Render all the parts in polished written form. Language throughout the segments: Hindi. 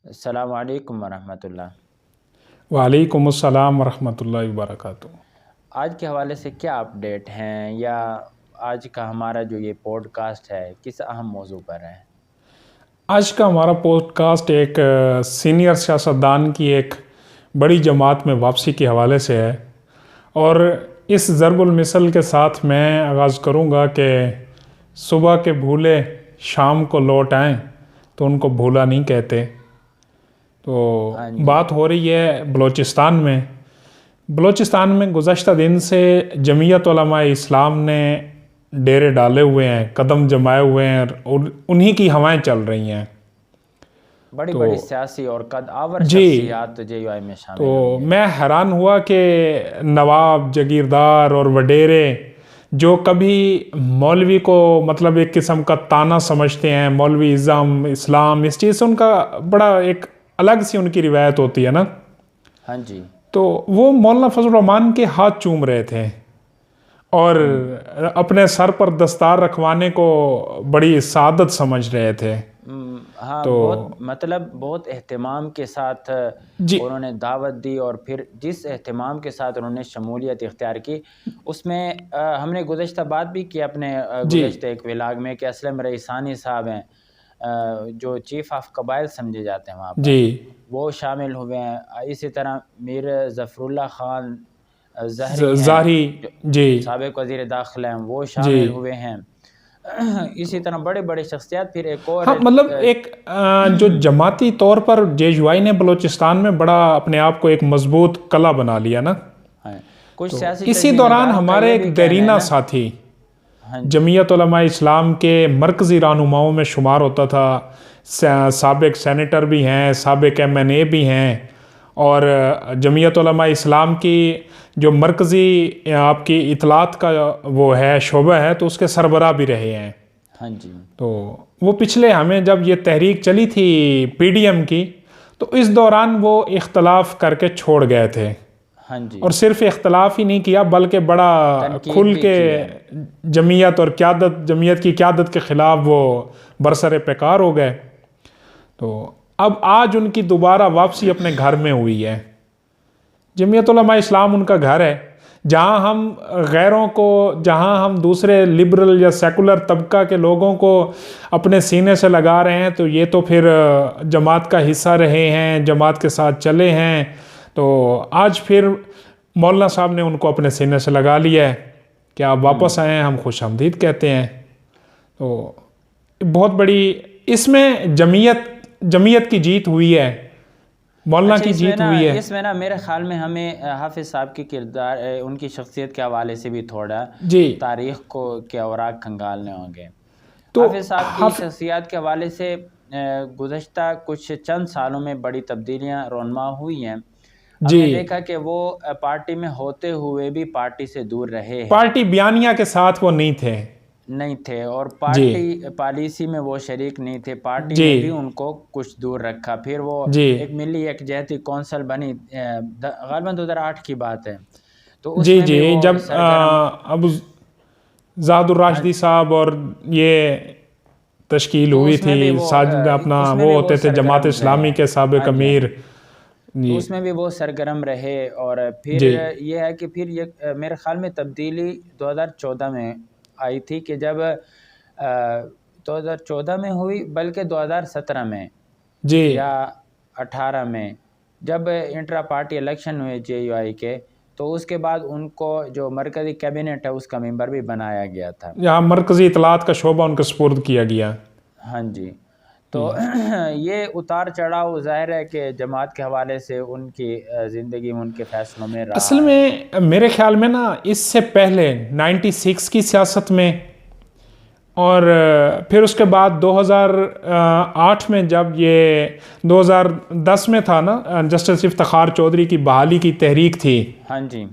अस्सलामु अलैकुम वरहमतुल्लाह। वालेकुम अस्सलाम वरहमतुल्लाहि वबरकातुहू। आज के हवाले से क्या अपडेट हैं, या आज का हमारा जो ये पॉडकास्ट है किस अहम मौजू पर है? आज का हमारा पॉडकास्ट एक सीनियर सियासतदान की एक बड़ी जमात में वापसी के हवाले से है। और इस ज़रबुल मिसल के साथ मैं आगाज़ करूँगा कि सुबह के भूले शाम को लौट आएँ तो उनको भूला नहीं कहते। तो हाँ जी। बात हो रही है बलूचिस्तान में गुज़श्ता दिन से जमीयत उलमा इस्लाम ने डेरे डाले हुए हैं, कदम जमाए हुए हैं और उन्हीं की हवाएं चल रही हैं। बड़ी तो बड़ी सियासी और कद आवर जी, शख्सियात JUI में शामिल तो हुई हैं। मैं हैरान हुआ कि नवाब, जागीरदार और वडेरे जो कभी मौलवी को मतलब एक किस्म का ताना समझते हैं, मौलवी इज़्ज़म इस्लाम, इस चीज़ से उनका बड़ा एक अलग सी उनकी रिवायत होती है ना। हाँ जी। तो वो मौलाना फजल रहमान के हाथ चूम रहे थे और अपने सर पर दस्तार रखवाने को बड़ी सादत समझ रहे थे। हाँ, तो बहुत मतलब बहुत एहतमाम के साथ जी उन्होंने दावत दी, और फिर जिस एहतमाम के साथ उन्होंने शमूलियत इख्तियार की उसमें हमने गुज़श्ता बात भी की अपने जी गुज़श्ता एक व्लॉग में कि असलम रईसानी साहब हैं, जो चीफ़ ऑफ कबाइल समझे जाते हैं वहाँ पर, जी वो शामिल हुए हैं। इसी तरह मीर ज़फ़रुल्लाह ख़ान ज़हरी हैं, ज़ाहिरी जो जी साबिक़ वज़ीर दाखिला हैं, वो जी। शामिल हुए हैं। इसी तरह बड़े बड़े शख्सियत। फिर एक और हाँ मतलब एक जो जमाती तौर पर JUI ने बलूचिस्तान में बड़ा अपने आप को एक मजबूत कला बना लिया ना। हाँ, कुछ तो सियासी इसी दौरान तजमीनदारों का हमारे ये भी एक कहना है देरीना ना। साथी हाँ जी। जमीयत उलमा इस्लाम के मरकज़ी रहनुमाओं में शुमार होता था, साबिक़ सेनेटर भी हैं, साबिक़ MNA भी हैं, और जमीयत उलमा इस्लाम की जो मरकज़ी आपकी इतलात का वो है शोबा है, तो उसके सरबराह भी रहे हैं। हाँ जी। तो वो पिछले हमें जब ये तहरीक चली थी PDM की, तो इस दौरान वो इख्तलाफ करके छोड़ गए थे। हाँ जी। और सिर्फ इख्तलाफ ही नहीं किया बल्कि बड़ा तनकीद खुल भी के की है। जमीयत और जमीयत की क़यादत के ख़िलाफ़ वो बरसर पैकार हो गए। तो अब आज उनकी दोबारा वापसी अपने घर में हुई है। जमीयत उलमा इस्लाम उनका घर है, जहाँ हम गैरों को, जहाँ हम दूसरे लिबरल या सेकुलर तबका के लोगों को अपने सीने से लगा रहे हैं, तो ये तो फिर जमात का हिस्सा रहे हैं, जमात के साथ चले हैं। तो आज फिर मौलाना साहब ने उनको अपने सीने से लगा लिया है कि आप वापस आए हैं, हम खुशामदीद कहते हैं। तो बहुत बड़ी इसमें जमीयत की जीत हुई है, मौलाना अच्छा, की जीत हुई है। इसमें ना मेरे ख़्याल में हमें हाफिज़ साहब की किरदार, उनकी शख्सियत के हवाले से भी थोड़ा जी तारीख़ को के औराक खंगालने होंगे। तो हाफिज़ साहब की शख्सियत के हवाले से गुज़श्ता कुछ चंद सालों में बड़ी तब्दीलियाँ रोनमा हुई हैं। जी हमने देखा कि वो पार्टी में होते हुए भी पार्टी से दूर रहे हैं, पार्टी बयानिया के साथ वो नहीं थे। नहीं थे, और जी पार्टी पॉलिसी में वो शरीक नहीं थे। पार्टी जी ने भी उनको कुछ दूर रखा। फिर वो जी एक मिली यकजहती कौंसल बनी, ग़ालिबन 2008 की बात है, तो जी उसमें जी भी वो जब सरगर्म। अब ज़ादुर हाँ, राशिदी साहब और ये तश्कील तो हुई थी, साजिद अपना वो होते थे जमात सरगर्म रहे इस्लामी हैं। के साबिक़ हाँ जी, हाँ अमीर। जी। तो जी उसमें भी वो सरगर्म रहे, और फिर जी ये है कि फिर ये मेरे ख़्याल में तब्दीली 2014 में आई थी, कि जब 2014 में हुई, बल्कि 2017 में जी या 18 में, जब इंट्रा पार्टी इलेक्शन हुए JUI के, तो उसके बाद उनको जो मरकज़ी कैबिनेट है उसका मेंबर भी बनाया गया था। यहाँ मरकज़ी इतलात का शोबा उनका सुपुर्द किया गया। हाँ जी। तो जी ये उतार चढ़ाव ज़ाहिर है कि जमात के हवाले से उनकी ज़िंदगी में, उनके फ़ैसलों में असल रहा है। में मेरे ख्याल में ना इससे पहले 96 की सियासत में, और फिर उसके बाद 2008 में जब ये 2010 में था ना, जस्टिस इफ्तिखार चौधरी की बहाली की तहरीक थी, हाँ जी।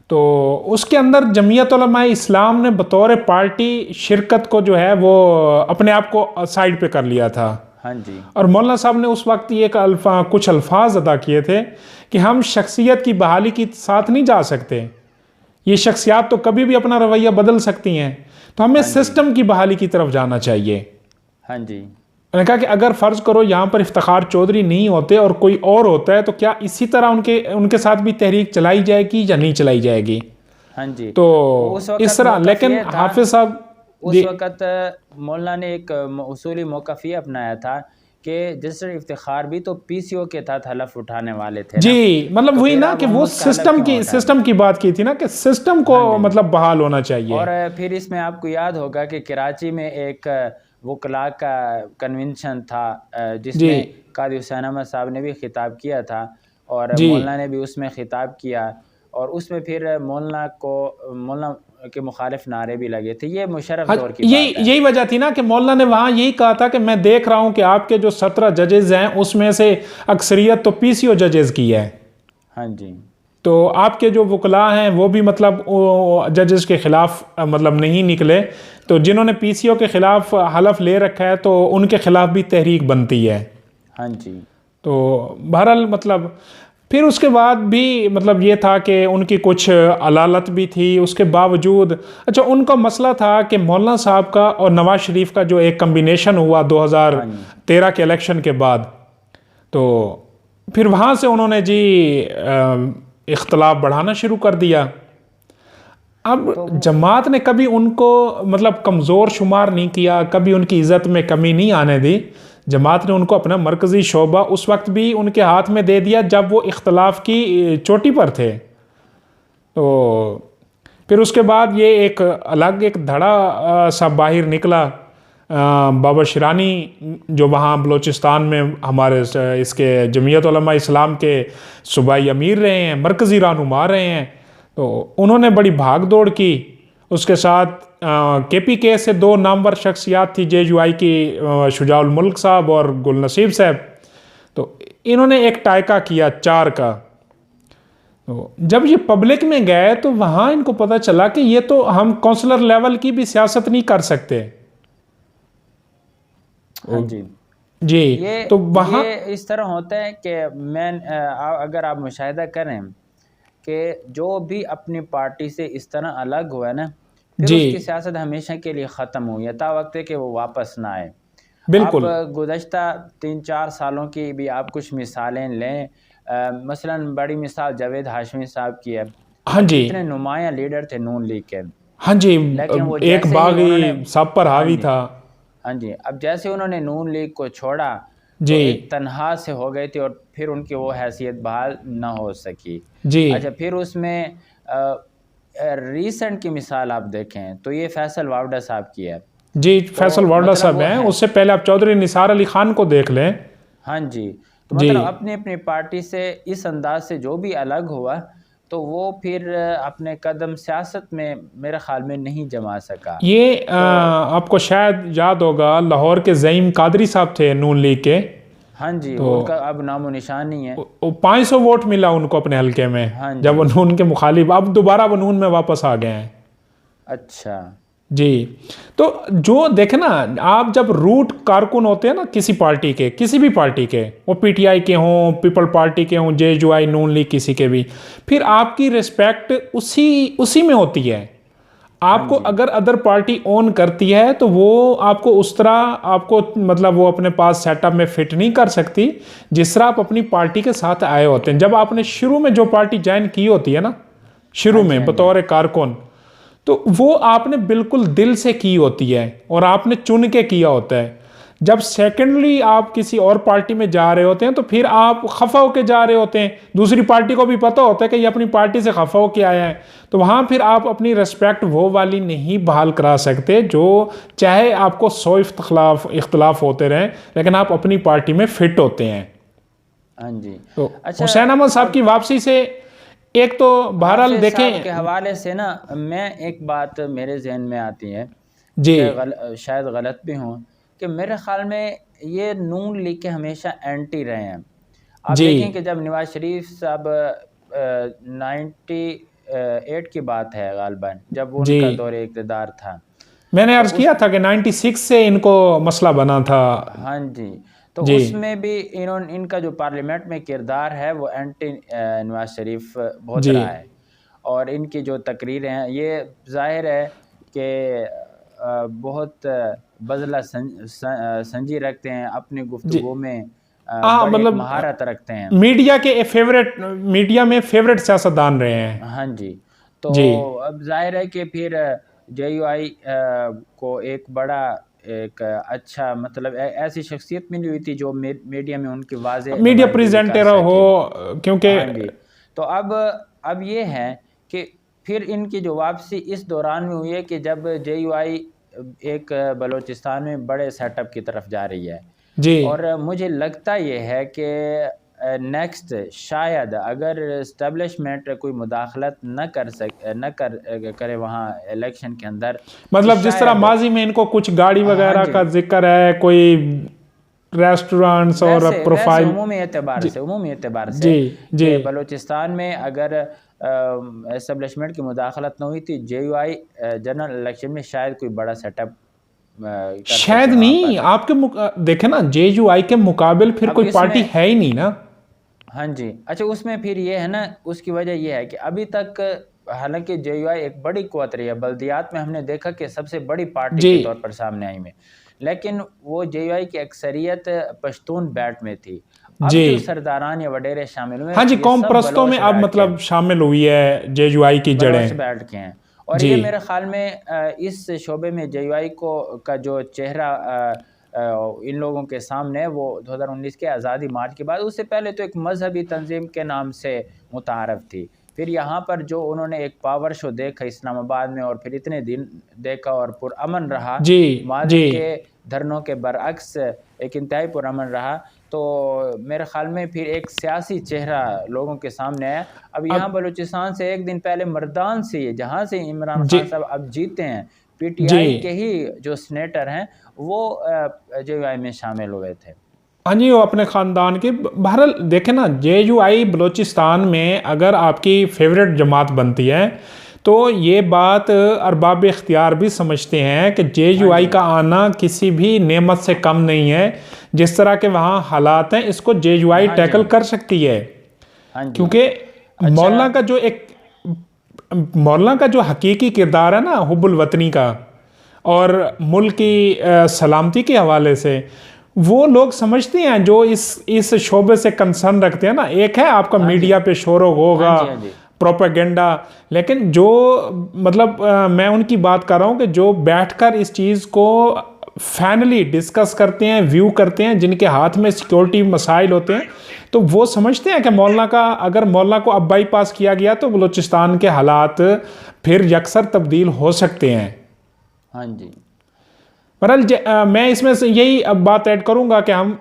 तो उसके अंदर जमीयत उलमा इस्लाम ने बतौर पार्टी शिरकत को जो है वो अपने आप को साइड पे कर लिया था। हाँ जी। और मौलाना साहब ने उस वक्त ये कुछ अल्फाज अदा किए थे कि हम शख्सियत की बहाली के साथ नहीं जा सकते, ये शख्सियात तो कभी भी अपना रवैया बदल सकती हैं, तो हमें हाँ जी। सिस्टम की बहाली की तरफ जाना चाहिए। हाँ जी। उन्होंने कहा कि अगर फ़र्ज़ करो यहाँ पर इफ्तिखार चौधरी नहीं होते और कोई और होता है तो क्या इसी तरह उनके उनके साथ भी तहरीक चलाई जाएगी या नहीं चलाई जाएगी। हाँ जी। तो उस इस वक्त तरह, मौक़िफ़ लेकिन ये था, हाफिज़ साहब उस जी वक़्त मौलाना ने एक उसूली मौक़िफ़ ये अपनाया था कि जस्टिस इफ्तिखार भी तो पीसीओ के तहत हलफ उठाने वाले थे जी, ना, मतलब तो वही फिर ना अब कि हम वो उसका हलफ क्यों उठा रहे सिस्टम हैं? की बात की थी ना कि सिस्टम को हाँ जी। मतलब बहाल होना चाहिए। और फिर इसमें आपको याद होगा कि कराची में एक वकला का कन्वेंशन था, जी जिसमें कादी हुसैन अहमद साहब ने भी खिताब किया था और जी मौलाना ने भी उसमें खिताब किया, और उसमें फिर मौलाना के मुखालिफ नारे भी लगे थे। ये मुशर्रफ हाँ, दौर की यही बात है। यही वजह थी ना कि मौलाना ने वहाँ यही कहा था कि मैं देख रहा हूँ कि आपके जो 17 जजेज हैं उसमें से अक्सरियत तो पीसीओ जजेस की है, हाँ जी। तो आपके जो वकला हैं वो भी मतलब जजेस के खिलाफ मतलब नहीं निकले, तो जिन्होंने पीसीओ के खिलाफ हलफ ले रखा है तो उनके खिलाफ भी तहरीक बनती है। हाँ जी। तो बहरहाल मतलब फिर उसके बाद भी मतलब ये था कि उनकी कुछ अलालत भी थी, उसके बावजूद अच्छा उनका मसला था कि मौलाना साहब का और नवाज शरीफ का जो एक कम्बिनेशन हुआ हाँ जी। 2013 के इलेक्शन के बाद, तो फिर वहाँ से उन्होंने जी इख्तलाफ बढ़ाना शुरू कर दिया। अब तो जमात ने कभी उनको मतलब कमज़ोर शुमार नहीं किया, कभी उनकी इज़्ज़त में कमी नहीं आने दी। जमात ने उनको अपना मरकज़ी शोबा उस वक्त भी उनके हाथ में दे दिया जब वो इख्तलाफ की चोटी पर थे। तो फिर उसके बाद ये एक अलग एक धड़ा सा बाहर निकला। बाबा शिरानी जो वहाँ बलूचिस्तान में हमारे इसके जमीयत उलमा इस्लाम के सूबाई अमीर रहे हैं, मरकज़ी रहनुमा रहे हैं, तो उन्होंने बड़ी भाग दौड़ की। उसके साथ KPK से दो नामवर शख्सियात थी, JUI की शुजाउल मुल्क साहब और गुल नसीब साहब, तो इन्होंने एक टाइका किया 4 का। तो जब ये पब्लिक में गए तो वहाँ इनको पता चला कि ये तो हम काउंसलर लेवल की भी सियासत नहीं कर सकते। हाँ जी। जी, ये तो वहाँ ये इस तरह होता है कि अगर आप मुशाहिदा करें कि जो भी अपनी पार्टी से इस तरह अलग हुआ है ना, फिर जी उसकी सियासत हमेशा के लिए ख़त्म हुई है, ता वक्त है कि वो वापस ना आए। आप बिल्कुल। गुज़श्ता 3-4 सालों की भी आप कुछ मिसालें लें, मसलन बड़ी मिसाल जावेद हाशमी साहब की है। हाँ अब जी, कितने नुमायाँ लीडर थे नून लीग के, हाँ जी, लेकिन वो एक जैसे ही उन्होंने बागी सब पर हाँ हावी जी, था। हाँ जी, अब जैसे उन्होंने नून लीग को छोड़ा जी तो एक तनहा से हो गए थे और फिर उनकी वो हैसियत बहाल ना हो सकी। जी अच्छा, फिर उसमें रीसेंट की मिसाल आप देखें तो ये फैसल वावड़ा साहब की है। जी, फैसल तो वाडा मतलब साहब वो हैं, है, उससे पहले आप चौधरी निसार अली खान को देख लें। हाँ जी, तो जी, मतलब अपनी अपनी पार्टी से इस अंदाज से जो भी अलग हुआ तो वो फिर अपने कदम सियासत में मेरे ख्याल में नहीं जमा सका। ये तो आपको शायद याद होगा लाहौर के ज़ईम कादरी साहब थे नून लीग के, हाँ जी, तो उनका अब नामो निशान नहीं है। 500 वोट मिला उनको अपने हलके में, हाँ जब जी। वो नून के मुखालिफ, अब दोबारा वो नून में वापस आ गए हैं। अच्छा। जी, तो जो देखे ना, आप जब रूट कारकुन होते हैं ना किसी पार्टी के, किसी भी पार्टी के, वो PTI के हों, पीपल पार्टी के हों, JUI नून लीग किसी के भी, फिर आपकी रिस्पेक्ट उसी उसी में होती है। हाँ आपको जी। अगर अदर पार्टी ओन करती है तो वो आपको उस तरह आपको मतलब वो अपने पास सेटअप में फिट नहीं कर सकती जिस तरह आप अपनी पार्टी के साथ आए होते हैं। जब आपने शुरू में जो पार्टी ज्वाइन की होती है ना, हाँ शुरू जी। में हाँ जी। बतौर कारकुन, तो वो आपने बिल्कुल दिल से की होती है और आपने चुन के किया होता है। जब सेकेंडली आप किसी और पार्टी में जा रहे होते हैं तो फिर आप खफा होके जा रहे होते हैं, दूसरी पार्टी को भी पता होता है कि ये अपनी पार्टी से खफा होके आया है, तो वहाँ फिर आप अपनी रिस्पेक्ट वो वाली नहीं बहाल करा सकते जो, चाहे आपको 100 इख्तलाफ होते रहें लेकिन आप अपनी पार्टी में फिट होते हैं। हाँ जी। तो अच्छा, हुसैन अहमद साहब की अब वापसी से एक तो बहरहाल हाफिज साहब के देखें। हवाले से ना, मैं एक बात मेरे जहन में आती है जी कि शायद गलत भी हूँ, कि मेरे ख्याल में ये नून लीग के हमेशा एंटी रहे हैं। आप जी देखें कि जब नवाज शरीफ साहब 98 की बात है गालिबन, जब जी, उनका दौरे इक़्तिदार था, मैंने तो अर्ज उस किया था कि 96 से इनको मसला बना था। हाँ जी, तो जी उसमें भी इनका जो पार्लियामेंट में किरदार है वो एंटी नवाज शरीफ बहुत जी रहा है, और इनकी जो तकरीरें हैं ये ज़ाहिर है कि बहुत बदला संजी रखते हैं, अपनी गुफ्तगू में हाँ, बड़ी मतलब महारत रखते हैं। मीडिया के फेवरेट, मीडिया में फेवरेट सियासतदान रहे हैं। हाँ जी। तो जी अब जाहिर है कि फिर JUI को एक बड़ा एक अच्छा मतलब ऐसी शख्सियत मिली हुई थी जो मीडिया में उनकी वाज़ेह मीडिया नुमाइंदगी कर प्रेजेंटर हो, सके। क्योंकि हाँ जी। तो अब ये है कि फिर इनकी जो वापसी इस दौरान में हुई है कि जब JUI एक बलूचिस्तान में बड़े सेटअप की तरफ जा रही है। जी और मुझे लगता ये है कि नेक्स्ट शायद अगर इस्टेब्लिशमेंट कोई मुदाखलत करे वहाँ इलेक्शन के अंदर, तो मतलब जिस तरह शायद माजी में इनको कुछ गाड़ी हाँ वगैरह जी, का जिक्र है, कोई रेस्टोरेंट्स और वैसे प्रोफाइल। उमूमी एतबार से जी जी कि बलूचिस्तान में अगर इस्टेब्लिशमेंट की मुदाखलत न हुई थी, JUI जनरल इलेक्शन में शायद कोई बड़ा सेटअप कर शायद सके वहाँ नहीं, पर। आपके देखे ना, JUI के मुकाबिल फिर अब कोई पार्टी इसमें है ही नहीं ना। हाँ जी। अच्छा, उसमें फिर ये है ना, उसकी वजह ये है कि अभी तक हालांकि JUI एक बड़ी कुव्वत रही है, बल्दियात में हमने देखा कि सबसे बड़ी पार्टी जी के तौर पर सामने आई में, लेकिन वो JUI की अक्सरियत पश्तून बेल्ट में थी। अब जी जो सरदारान या वडेरे शामिल हुए हाँ जी, ये कौम सब परस्तों में बलोच अब बेल्ट के मतलब शामिल हुई है JUI की बलोच जड़ें। बेल्ट के हैं। और जी ये मेरे ख्याल में इस शोबे में JUI को का जो चेहरा इन लोगों के सामने वो 2019 के आज़ादी मार्च के बाद, उससे पहले तो एक मजहबी तंजीम के नाम से मुतारफ थी। फिर यहाँ पर जो उन्होंने एक पावर शो देखा इस्लामाबाद में और फिर इतने दिन देखा और पुरअमन रहा, जी माजी जी के धरनों के बरअक्स एक इंतहाई पुरअमन रहा। तो मेरे ख्याल में फिर एक सियासी चेहरा लोगों के सामने आया। अब यहाँ अब बलूचिस्तान से एक दिन पहले मर्दान से, जहाँ से इमरान जी खान साहब अब जीते हैं, जी PTI के ही जो सीनेटर हैं वो JUI में शामिल हुए थे। हाँ जी, वो अपने ख़ानदान के। बहरहाल देखें ना, JUI बलूचिस्तान में अगर आपकी फेवरेट जमात बनती है तो ये बात अरबाब इख्तियार भी समझते हैं कि हाँ JUI जी, का आना किसी भी नेमत से कम नहीं है। जिस तरह के वहाँ हालात हैं, इसको JUI हाँ जी, टैकल कर सकती है। हाँ जी। क्योंकि अच्छा, मौलाना का जो हकीकी किरदार है ना, हुब्बुल वतनी का, और मुल्क की सलामती के हवाले से, वो लोग समझते हैं जो इस शोबे से कंसर्न रखते हैं ना। एक है आपका हाँ जी, मीडिया पे शोर होगा, हाँ जी, हाँ जी, प्रोपेगेंडा, लेकिन जो मतलब मैं उनकी बात कर रहा हूँ कि जो बैठकर इस चीज़ को फाइनली डिस्कस करते हैं, व्यू करते हैं, जिनके हाथ में सिक्योरिटी मसाइल होते हैं, तो वो समझते हैं कि अगर मौलाना को अब बाईपास किया गया तो बलूचिस्तान के हालात फिर यकसर तब्दील हो सकते हैं। हाँ जी, बहरहाल मैं इसमें से यही अब बात ऐड करूंगा कि हम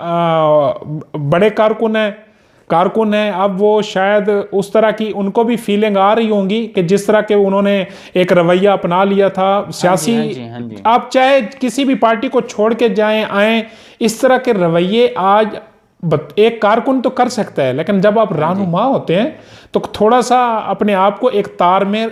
बड़े कारकुन हैं। अब वो शायद उस तरह की उनको भी फीलिंग आ रही होंगी कि जिस तरह के उन्होंने एक रवैया अपना लिया था सियासी। हाँ जी, हाँ जी, आप चाहे किसी भी पार्टी को छोड़ के आए, इस तरह के रवैये आज एक कारकुन तो कर सकता है, लेकिन जब आप रहनुमा होते हैं तो थोड़ा सा अपने आप को एक तार में